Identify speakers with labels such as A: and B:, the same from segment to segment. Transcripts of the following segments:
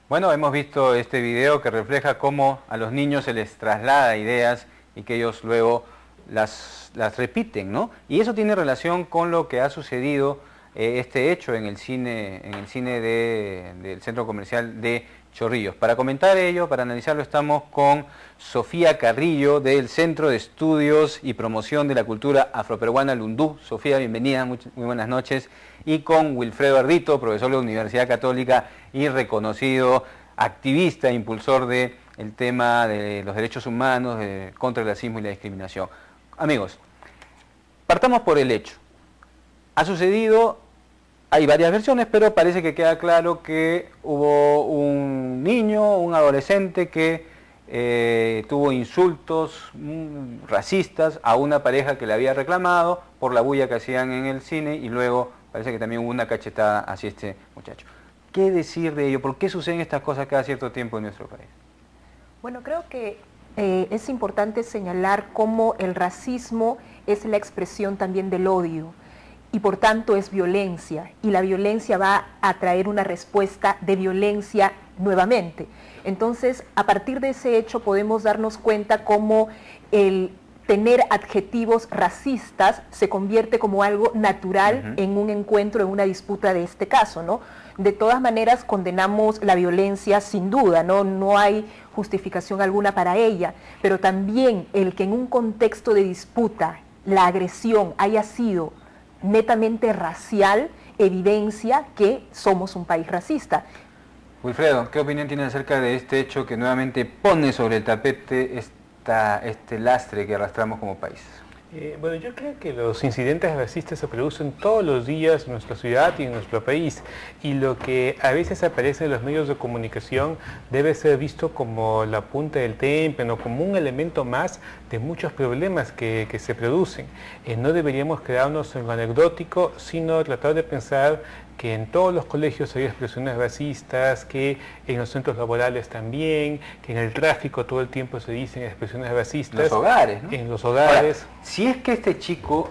A: Bueno, hemos visto este video que refleja cómo a los niños se les traslada ideas y que ellos luego las repiten, ¿no? Y eso tiene relación con lo que ha sucedido, este hecho en el cine del Centro Comercial de Chorrillos. Para comentar ello, para analizarlo, estamos con Sofía Carrillo del Centro de Estudios y Promoción de la Cultura Afroperuana Lundú. Sofía, bienvenida, muy buenas noches. Y con Wilfredo Ardito, profesor de la Universidad Católica y reconocido activista e impulsor del tema de los derechos humanos, contra el racismo y la discriminación. Amigos, partamos por el hecho. Ha sucedido, hay varias versiones, pero parece que queda claro que hubo un niño, un adolescente que tuvo insultos racistas a una pareja que le había reclamado por la bulla que hacían en el cine, y luego parece que también hubo una cachetada hacia este muchacho. ¿Qué decir de ello? ¿Por qué suceden estas cosas cada cierto tiempo en nuestro país?
B: Bueno, creo que es importante señalar cómo el racismo es la expresión también del odio y por tanto es violencia, y la violencia va a traer una respuesta de violencia nuevamente. Entonces, a partir de ese hecho podemos darnos cuenta cómo el tener adjetivos racistas se convierte como algo natural en un encuentro, en una disputa de este caso, ¿no? De todas maneras condenamos la violencia sin duda, ¿no? No hay justificación alguna para ella, pero también el que en un contexto de disputa la agresión haya sido netamente racial evidencia que somos un país racista.
A: Wilfredo, ¿qué opinión tienes acerca de este hecho que nuevamente pone sobre el tapete este lastre que arrastramos como país?
C: Bueno, yo creo que los incidentes racistas se producen todos los días en nuestra ciudad y en nuestro país, y lo que a veces aparece en los medios de comunicación debe ser visto como la punta del temple o como un elemento más de muchos problemas que se producen. No deberíamos quedarnos en lo anecdótico, sino tratar de pensar que en todos los colegios hay expresiones racistas, que en los centros laborales también, que en el tráfico todo el tiempo se dicen expresiones racistas.
A: En los hogares, ¿no?
C: En los hogares.
A: Ahora, si es que este chico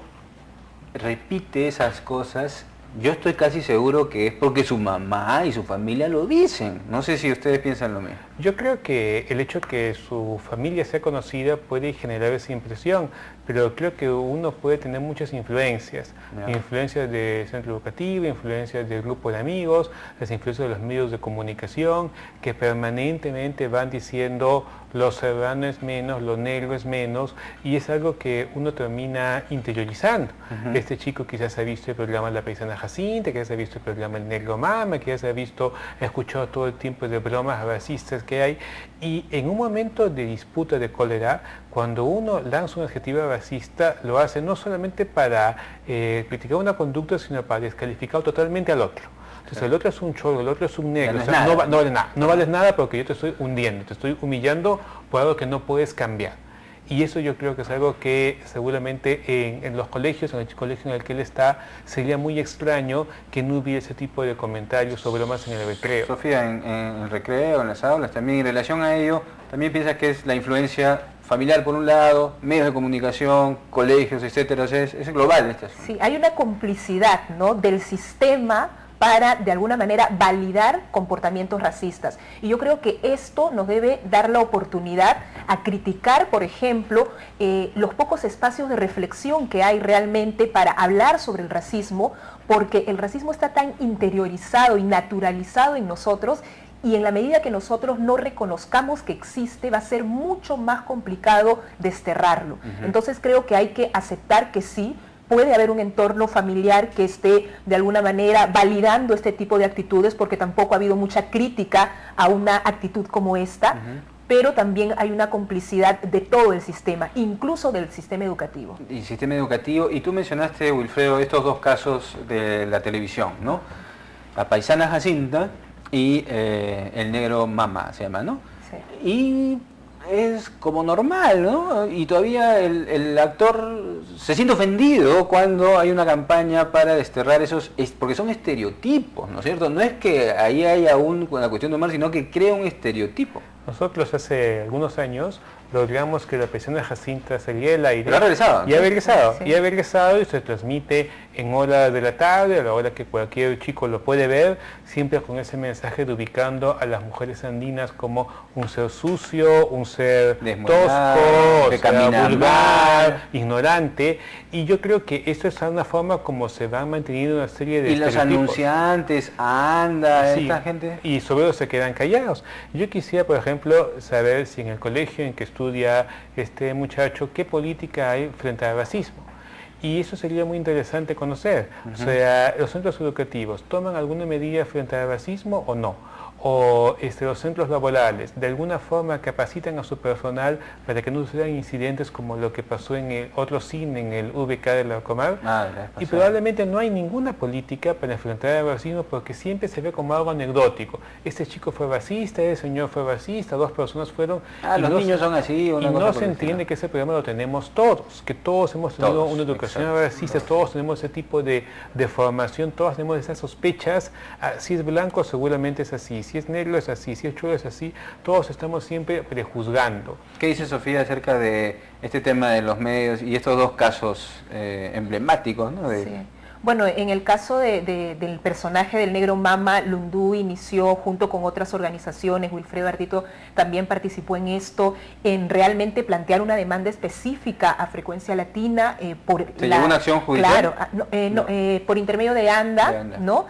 A: repite esas cosas, yo estoy casi seguro que es porque su mamá y su familia lo dicen. No sé si ustedes piensan lo mismo.
C: Yo creo que el hecho que su familia sea conocida puede generar esa impresión, pero creo que uno puede tener muchas influencias. Influencias del centro educativo, influencias del grupo de amigos, las influencias de los medios de comunicación, que permanentemente van diciendo lo serrano es menos, lo negro es menos, y es algo que uno termina interiorizando. Este chico quizás ha visto el programa La Paisana Jacinta, quizás ha visto el programa El Negro Mama, quizás ha escuchado todo el tiempo de bromas racistas que hay, y en un momento de disputa, de cólera, cuando uno lanza un adjetivo racista, lo hace no solamente para criticar una conducta, sino para descalificar totalmente al otro. Entonces el otro es un chorro, el otro es un negro, no vale nada, no vales nada porque yo te estoy hundiendo, te estoy humillando por algo que no puedes cambiar. Y eso yo creo que es algo que seguramente en los colegios, en el colegio en el que él está, sería muy extraño que no hubiera ese tipo de comentarios o bromas en el recreo.
A: Sofía, en el recreo, en las aulas también, en relación a ello, también piensas que es la influencia familiar por un lado, medios de comunicación, colegios, etcétera, o sea, es global este asunto.
B: Sí, hay una complicidad, ¿no?, del sistema para, de alguna manera, validar comportamientos racistas. Y yo creo que esto nos debe dar la oportunidad a criticar, por ejemplo, los pocos espacios de reflexión que hay realmente para hablar sobre el racismo, porque el racismo está tan interiorizado y naturalizado en nosotros, y en la medida que nosotros no reconozcamos que existe, va a ser mucho más complicado desterrarlo. Entonces creo que hay que aceptar que sí, puede haber un entorno familiar que esté de alguna manera validando este tipo de actitudes, porque tampoco ha habido mucha crítica a una actitud como esta, pero también hay una complicidad de todo el sistema, incluso del sistema educativo.
A: Y sistema educativo, y tú mencionaste, Wilfredo, estos dos casos de la televisión, ¿no? La Paisana Jacinta y El Negro Mama se llama, ¿no?
B: Sí.
A: Y es como normal, ¿no? Y todavía el actor se siente ofendido cuando hay una campaña para desterrar esos, porque son estereotipos, ¿no es cierto? No es que ahí haya una cuestión de humor, sino que crea un estereotipo.
C: Nosotros hace algunos años logramos que la pecera Jacinta saliera al aire.
A: Pero ha regresado.
C: Y ha regresado,
B: Sí.
C: y ha regresado y se transmite en horas de la tarde, a la hora que cualquier chico lo puede ver, siempre con ese mensaje de ubicando a las mujeres andinas como un ser sucio, un ser
A: Desmoral,
C: tosco,
A: que
C: o sea,
A: camina
C: vulgar,
A: mal.
C: ignorante, y yo creo que esto es una forma como se va manteniendo una serie de
A: Y los
C: estereotipos.
A: anunciantes, anda,
C: Sí,
A: esta gente.
C: y sobre todo se quedan callados. Yo quisiera, por ejemplo, saber si en el colegio en que estudia este muchacho, qué política hay frente al racismo. Y eso sería muy interesante conocer. O sea, ¿los centros educativos toman alguna medida frente al racismo o no? O los centros laborales de alguna forma capacitan a su personal para que no sucedan incidentes como lo que pasó en el otro cine, en el VK de la Comar. Y probablemente no hay ninguna política para enfrentar el racismo porque siempre se ve como algo anecdótico. Este chico fue racista, ese señor fue racista, dos personas fueron...
A: Los niños son así.
C: Y no se entiende que ese problema lo tenemos todos, que todos hemos tenido una educación racista, todos tenemos ese tipo de formación, todos tenemos esas sospechas. Si es blanco seguramente es así, si es negro es así, si es chulo es así, todos estamos siempre prejuzgando.
A: ¿Qué dice Sofía acerca de este tema de los medios y estos dos casos emblemáticos, ¿no?
B: Sí. Bueno, en el caso del personaje del negro Mama, Lundú inició junto con otras organizaciones, Wilfredo Ardito también participó en esto, en realmente plantear una demanda específica a Frecuencia Latina por
A: llevó una acción judicial?
B: Claro, por intermedio de ANDA, ¿no?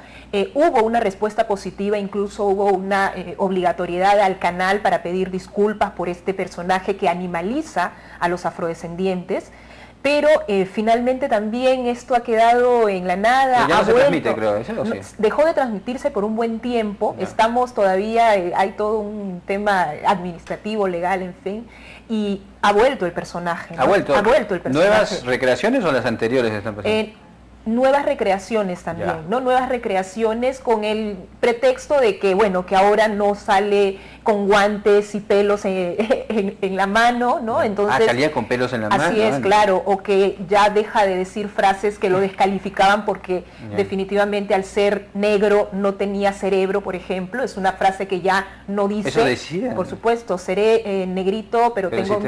B: Hubo una respuesta positiva, incluso hubo una obligatoriedad al canal para pedir disculpas por este personaje que animaliza a los afrodescendientes. Pero finalmente también esto ha quedado en la nada.
A: Pero ya no se transmite, creo, ¿eso o sí?
B: Dejó de transmitirse por un buen tiempo, estamos todavía, hay todo un tema administrativo, legal, en fin, y ha vuelto el personaje. ¿no?
A: ¿Ha vuelto?
B: El personaje.
A: ¿Nuevas recreaciones o las anteriores están pasando?
B: Nuevas recreaciones también, ¿no? Nuevas recreaciones con el pretexto de que, bueno, que ahora no sale con guantes y pelos en la mano, ¿no? Entonces,
A: salía con pelos en la mano.
B: Así es, claro, o que ya deja de decir frases que lo descalificaban porque definitivamente al ser negro no tenía cerebro, por ejemplo, es una frase que ya no dice.
A: Eso decía.
B: Por supuesto, seré negrito, pero tengo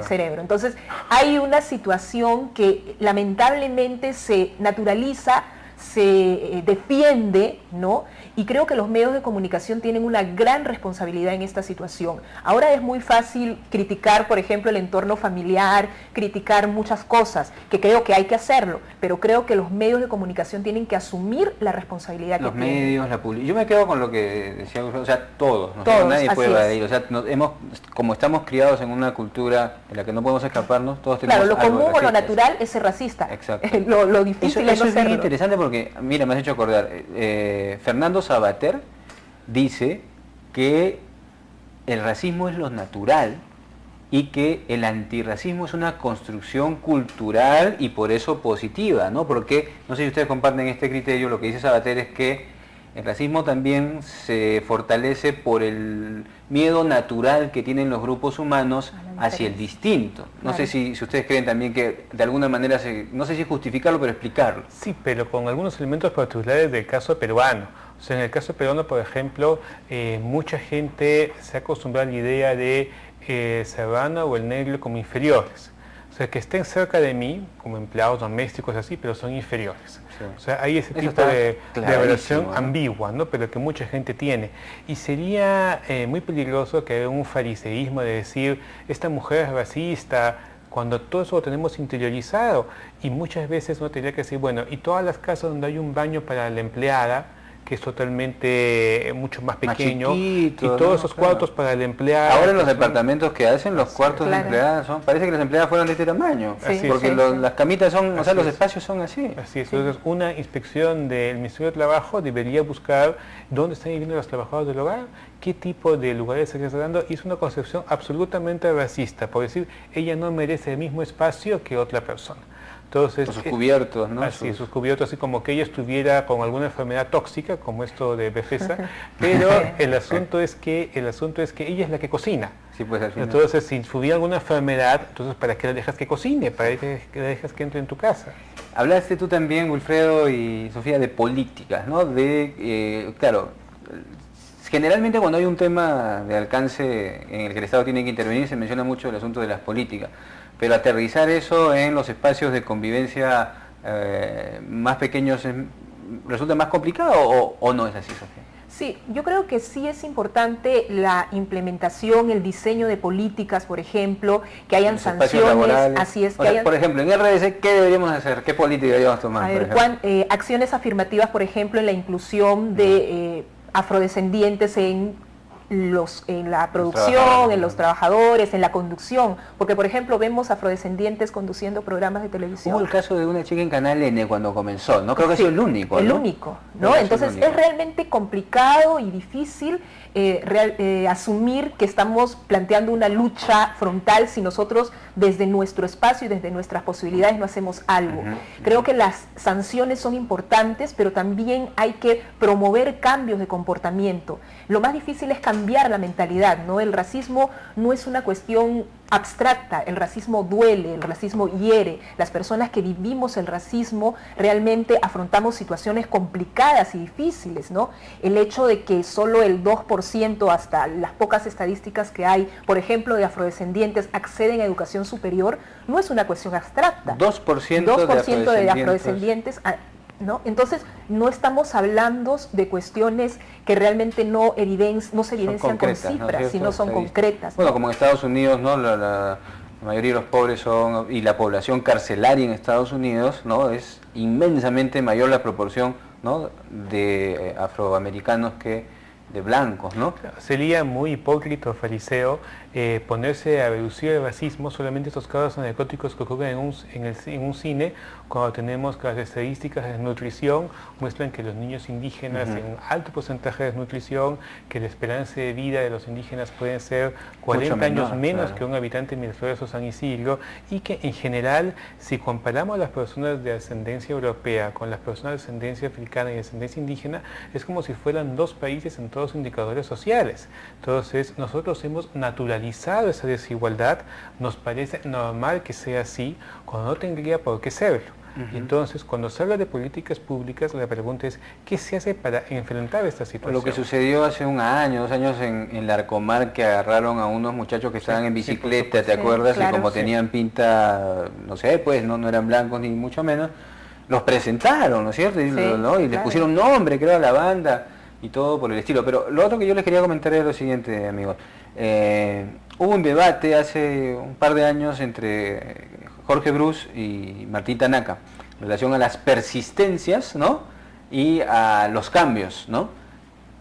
B: cerebro. Entonces, hay una situación que lamentablemente se naturaliza, se defiende, ¿no? Y creo que los medios de comunicación tienen una gran responsabilidad en esta situación. Ahora es muy fácil criticar, por ejemplo, el entorno familiar, criticar muchas cosas, que creo que hay que hacerlo, pero creo que los medios de comunicación tienen que asumir la responsabilidad que tienen.
A: Los medios, la publicidad. Yo me quedo con lo que decía, o sea, todos, nadie puede evadir. O sea, como estamos criados en una cultura en la que no podemos escaparnos, todos tenemos
B: lo
A: algo
B: común o lo
A: racistas.
B: natural es ser racista.
A: Exacto.
B: Lo difícil
A: eso
B: es no
A: es bien
B: serlo.
A: interesante porque, mira, me has hecho acordar, Fernando Savater dice que el racismo es lo natural y que el antirracismo es una construcción cultural y por eso positiva, ¿no? Porque, no sé si ustedes comparten este criterio, lo que dice Savater es que el racismo también se fortalece por el miedo natural que tienen los grupos humanos hacia el distinto. No sé si ustedes creen también que de alguna manera, no sé si justificarlo, pero explicarlo.
C: Sí, pero con algunos elementos particulares del caso peruano. O sea, en el caso peruano, por ejemplo, mucha gente se ha acostumbrado a la idea de Serrano o el negro como inferiores. O sea, que estén cerca de mí, como empleados domésticos así, pero son inferiores. Sí. O sea, hay ese tipo de relación ambigua, ¿no? Pero que mucha gente tiene. Y sería muy peligroso que haya un fariseísmo de decir, esta mujer es racista, cuando todo eso lo tenemos interiorizado. Y muchas veces uno tendría que decir, bueno, y todas las casas donde hay un baño para la empleada, que es totalmente mucho más pequeño, chiquito, y todos esos cuartos para el empleado.
A: Ahora en los departamentos que hacen, los cuartos de empleadas parece que las empleadas fueron de este tamaño, porque las camitas son, o sea, los espacios son así.
C: Así es, entonces una inspección del Ministerio de Trabajo debería buscar dónde están viviendo los trabajadores del hogar, qué tipo de lugares se están dando, y es una concepción absolutamente racista, por decir, ella no merece el mismo espacio que otra persona. Entonces,
A: sus cubiertos, ¿no?
C: Así, sus cubiertos, así como que ella estuviera con alguna enfermedad tóxica, como esto de Befesa, pero el asunto es que ella es la que cocina.
A: Sí, pues, al final.
C: Entonces, si tuviera alguna enfermedad, entonces ¿para qué la dejas que cocine? ¿Para qué la dejas que entre en tu casa?
A: Hablaste tú también, Wilfredo y Sofía, de políticas, ¿no? Claro, Generalmente cuando hay un tema de alcance en el que el Estado tiene que intervenir se menciona mucho el asunto de las políticas, pero aterrizar eso en los espacios de convivencia más pequeños resulta más complicado o no es así, Sofía.
B: Sí, yo creo que sí es importante la implementación, el diseño de políticas, por ejemplo, que hayan sanciones, así es.
A: Por ejemplo, en RDC, ¿qué deberíamos hacer? ¿Qué política deberíamos tomar?
B: A ver, acciones afirmativas, por ejemplo, en la inclusión de afrodescendientes en la producción, en los trabajadores, en la conducción, porque por ejemplo vemos afrodescendientes conduciendo programas de televisión.
A: Hubo el caso de una chica en Canal N cuando comenzó, ¿no? Creo que ha sido el único,
B: El
A: ¿no?
B: único, ¿no? Entonces es realmente complicado y difícil asumir que estamos planteando una lucha frontal si nosotros desde nuestro espacio y desde nuestras posibilidades no hacemos algo. Creo que las sanciones son importantes, pero también hay que promover cambios de comportamiento. Lo más difícil es cambiar la mentalidad, ¿no? El racismo no es una cuestión abstracta, el racismo duele, el racismo hiere. Las personas que vivimos el racismo realmente afrontamos situaciones complicadas y difíciles, ¿no? El hecho de que solo el 2%, hasta las pocas estadísticas que hay, por ejemplo, de afrodescendientes acceden a educación superior, no es una cuestión abstracta.
A: 2%
B: de afrodescendientes, ¿no? Entonces, no estamos hablando de cuestiones que realmente no se evidencian con cifras, ¿no? Sino son concretas.
A: Bueno, como en Estados Unidos, ¿no? La mayoría de los pobres y la población carcelaria en Estados Unidos, ¿no? Es inmensamente mayor la proporción, ¿no? De afroamericanos que de blancos, ¿no?
C: Sería muy hipócrita o fariseo ponerse a reducir el racismo solamente estos casos anecdóticos que ocurren en un cine, cuando tenemos que las estadísticas de desnutrición muestran que los niños indígenas en alto porcentaje de desnutrición, que la esperanza de vida de los indígenas pueden ser 40 años menos que un habitante de Miraflores o San Isidro, y que en general, si comparamos a las personas de ascendencia europea con las personas de ascendencia africana y de ascendencia indígena, es como si fueran dos países en todos los indicadores sociales. Entonces, nosotros hemos naturalizado esa desigualdad, nos parece normal que sea así, cuando no tendría por qué serlo. Entonces, cuando se habla de políticas públicas, la pregunta es, ¿qué se hace para enfrentar esta situación?
A: Lo que sucedió hace un año, 2 años en Larcomar, que agarraron a unos muchachos que estaban en bicicleta, ¿te acuerdas? Claro, y como tenían pinta, no sé, pues no eran blancos ni mucho menos, los presentaron, ¿no es cierto? Y, les pusieron nombre, creo, a la banda y todo por el estilo. Pero lo otro que yo les quería comentar es lo siguiente, amigos. Hubo un debate hace un par de años entre Jorge Bruce y Martín Tanaka en relación a las persistencias, ¿no? Y a los cambios, ¿no?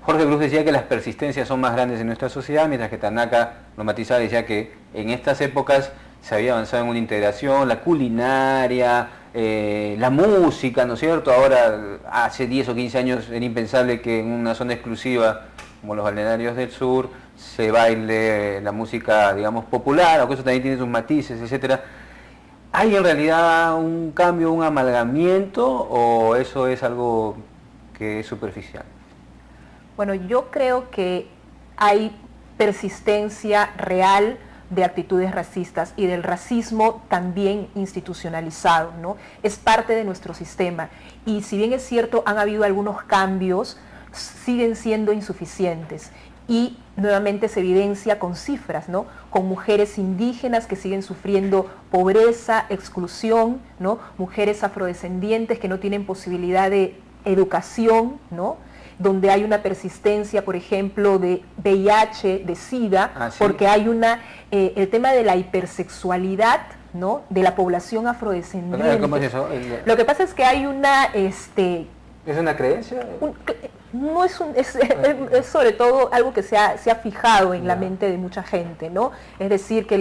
A: Jorge Bruce decía que las persistencias son más grandes en nuestra sociedad, mientras que Tanaka lo matizaba y decía que en estas épocas se había avanzado en una integración, la culinaria, la música, ¿no es cierto? Ahora, hace 10 o 15 años era impensable que en una zona exclusiva como los balnearios del sur se baile la música, digamos, popular, aunque eso también tiene sus matices, etcétera. ¿Hay en realidad un cambio, un amalgamiento, o eso es algo que es superficial?
B: Bueno, yo creo que hay persistencia real de actitudes racistas y del racismo también institucionalizado, ¿no? Es parte de nuestro sistema y si bien es cierto han habido algunos cambios, siguen siendo insuficientes y nuevamente se evidencia con cifras, ¿no? Con mujeres indígenas que siguen sufriendo pobreza, exclusión, ¿no? Mujeres afrodescendientes que no tienen posibilidad de educación, ¿no? Donde hay una persistencia, por ejemplo, de VIH, de SIDA, ¿sí? Porque hay el tema de la hipersexualidad, ¿no? De la población afrodescendiente.
A: ¿Cómo es eso?
B: Lo que pasa es que hay una... ¿Es
A: una creencia?
B: Es sobre todo algo que se ha fijado en la mente de mucha gente, ¿no? Es decir, que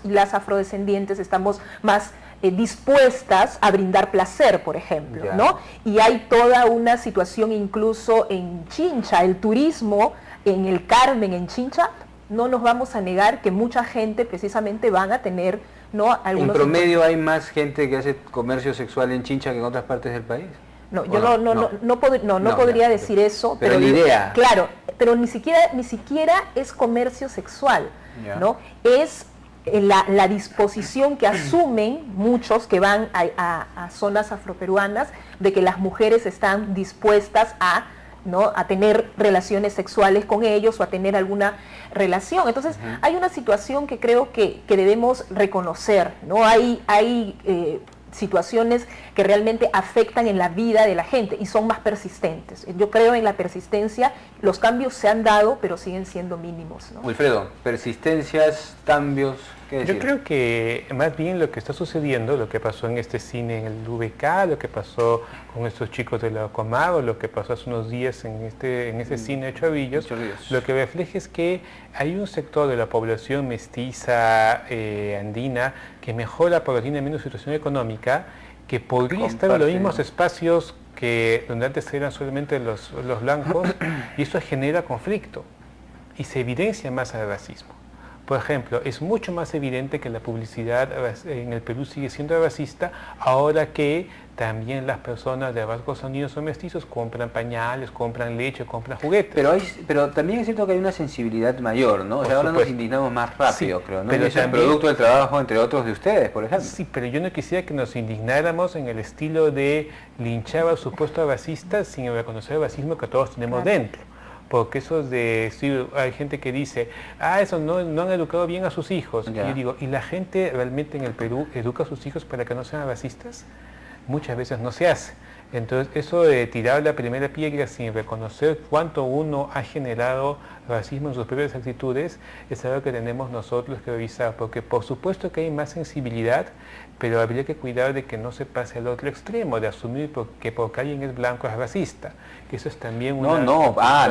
B: las afrodescendientes estamos más dispuestas a brindar placer, por ejemplo, ¿no? Y hay toda una situación incluso en Chincha, el turismo en el Carmen, en Chincha, no nos vamos a negar que mucha gente precisamente van a tener, ¿no? Algunos... ¿En
A: promedio hay más gente que hace comercio sexual en Chincha que en otras partes del país?
B: No, yo no podría decir eso,
A: pero la idea.
B: Claro, pero ni siquiera es comercio sexual, ¿no? Es la disposición que asumen muchos que van a zonas afroperuanas de que las mujeres están dispuestas a ¿no?, a tener relaciones sexuales con ellos o a tener alguna relación. Entonces, hay una situación que creo que debemos reconocer, ¿no? Hay situaciones que realmente afectan en la vida de la gente y son más persistentes. Yo creo en la persistencia, los cambios se han dado, pero siguen siendo mínimos, ¿no?
A: Wilfredo, persistencias, cambios, ¿qué decir?
C: Yo creo que más bien lo que está sucediendo, lo que pasó en este cine en el VK, lo que pasó con estos chicos de la Comar, o lo que pasó hace unos días en ese cine de Chavillos, lo que refleja es que hay un sector de la población mestiza andina que mejora paulatinamente su situación económica, que podría estar en los mismos espacios que donde antes eran solamente los blancos, y eso genera conflicto y se evidencia más el racismo. Por ejemplo, es mucho más evidente que la publicidad en el Perú sigue siendo racista ahora que también las personas de rasgos andinos o mestizos compran pañales, compran leche, compran juguetes.
A: Pero también es cierto que hay una sensibilidad mayor, ¿no? O sea, ahora nos indignamos más rápido,
C: sí,
A: creo, ¿no?
C: Pero
A: es el producto del trabajo, entre otros, de ustedes, por ejemplo.
C: Sí, pero yo no quisiera que nos indignáramos en el estilo de linchar a supuestos racistas sin reconocer el racismo que todos tenemos dentro. Porque eso de, sí, hay gente que dice, eso no han educado bien a sus hijos. Y yo digo, ¿y la gente realmente en el Perú educa a sus hijos para que no sean racistas? Muchas veces no se hace. Entonces, eso de tirar la primera piedra sin reconocer cuánto uno ha generado racismo en sus propias actitudes, es algo que tenemos nosotros que revisar, porque por supuesto que hay más sensibilidad, pero habría que cuidar de que no se pase al otro extremo, de asumir que porque alguien es blanco es racista, que eso es también una...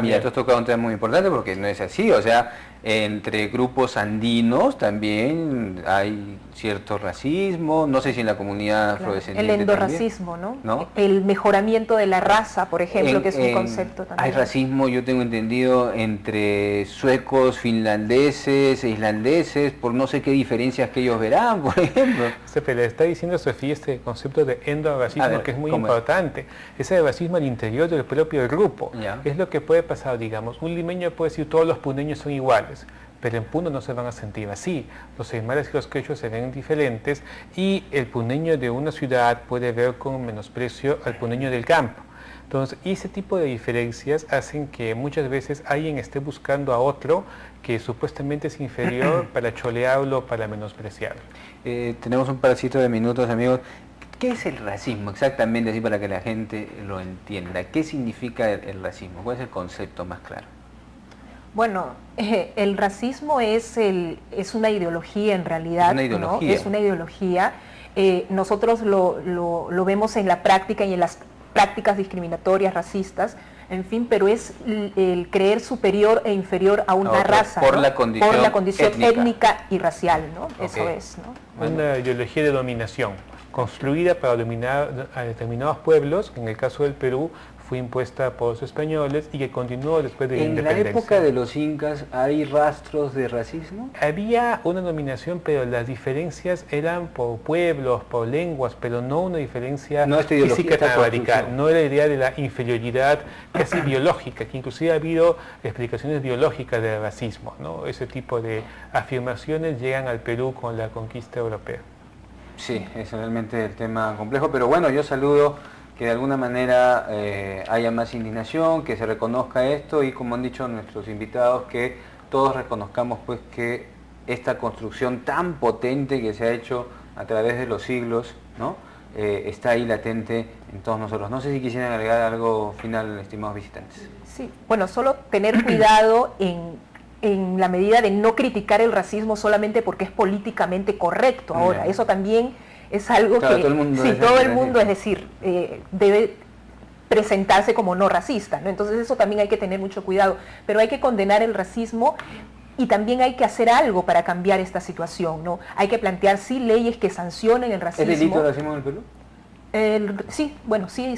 A: mira, tú has tocado un tema muy importante porque no es así, o sea, entre grupos andinos también hay cierto racismo, no sé si en la comunidad afrodescendiente
B: el endorracismo, ¿no? El mejoramiento de la raza, por ejemplo, que es un concepto también.
A: Hay racismo, yo tengo entendido, entre suecos, finlandeses e islandeses, por no sé qué diferencias que ellos verán, por ejemplo.
C: Pero está diciendo Sofía este concepto de endorracismo, que es muy importante. Ese racismo al interior del propio grupo. Es lo que puede pasar, digamos. Un limeño puede decir todos los puneños son iguales, pero en Puno no se van a sentir así. Los aymaraes y los quechuas se ven diferentes y el puneño de una ciudad puede ver con menosprecio al puneño del campo. Entonces, ese tipo de diferencias hacen que muchas veces alguien esté buscando a otro que supuestamente es inferior para cholearlo, para menospreciarlo.
A: Tenemos un parcito de minutos, amigos. ¿Qué es el racismo exactamente, así para que la gente lo entienda? ¿Qué significa el racismo? ¿Cuál es el concepto más claro?
B: Bueno, el racismo es una ideología en realidad.
A: Es una ideología.
B: ¿No? Es una ideología. Nosotros lo vemos en la práctica y en las prácticas discriminatorias, racistas, en fin, pero es el creer superior e inferior a una raza,
A: por,
B: ¿no?
A: la condición
B: étnica y racial, ¿no? Eso es, ¿no?
C: Una ideología de dominación, construida para dominar a determinados pueblos, en el caso del Perú, fue impuesta por los españoles y que continuó después de la independencia.
A: ¿En la época de los incas hay rastros de racismo?
C: Había una dominación, pero las diferencias eran por pueblos, por lenguas, pero no una diferencia física tan radical. No era la idea de la inferioridad casi biológica, que inclusive ha habido explicaciones biológicas del racismo, ¿no? Ese tipo de afirmaciones llegan al Perú con la conquista europea.
A: Sí, es realmente el tema complejo, pero bueno, yo saludo que de alguna manera haya más indignación, que se reconozca esto y, como han dicho nuestros invitados, que todos reconozcamos pues que esta construcción tan potente que se ha hecho a través de los siglos, ¿no? Está ahí latente en todos nosotros. No sé si quisieran agregar algo final, estimados visitantes.
B: Sí, bueno, solo tener cuidado en la medida de no criticar el racismo solamente porque es políticamente correcto. Ahora, eso también es algo que todo el mundo, es decir, debe presentarse como no racista, ¿no? Entonces eso también hay que tener mucho cuidado, pero hay que condenar el racismo y también hay que hacer algo para cambiar esta situación, ¿no? Hay que plantear leyes que sancionen el racismo.
A: ¿Es delito el racismo en el Perú?
B: Sí, bueno, sí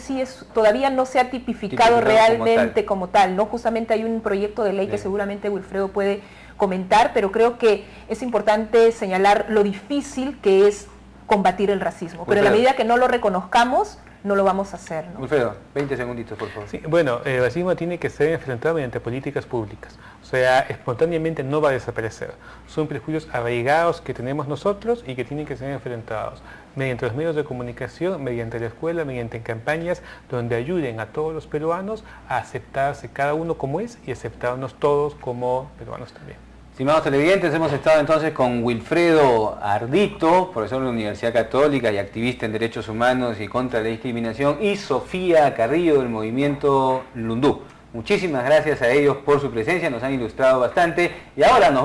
B: todavía no se ha tipificado realmente como tal, ¿no? Justamente hay un proyecto de ley que seguramente Wilfredo puede comentar, pero creo que es importante señalar lo difícil que es combatir el racismo. Pero en la medida que no lo reconozcamos, no lo vamos a hacer, ¿no?
A: Wilfredo, 20 segunditos, por favor.
C: Sí, bueno, el racismo tiene que ser enfrentado mediante políticas públicas. O sea, espontáneamente no va a desaparecer. Son prejuicios arraigados que tenemos nosotros y que tienen que ser enfrentados mediante los medios de comunicación, mediante la escuela, mediante campañas donde ayuden a todos los peruanos a aceptarse cada uno como es y aceptarnos todos como peruanos también.
A: Estimados televidentes, hemos estado entonces con Wilfredo Ardito, profesor de la Universidad Católica y activista en derechos humanos y contra la discriminación, y Sofía Carrillo del movimiento Lundú. Muchísimas gracias a ellos por su presencia, nos han ilustrado bastante y ahora nos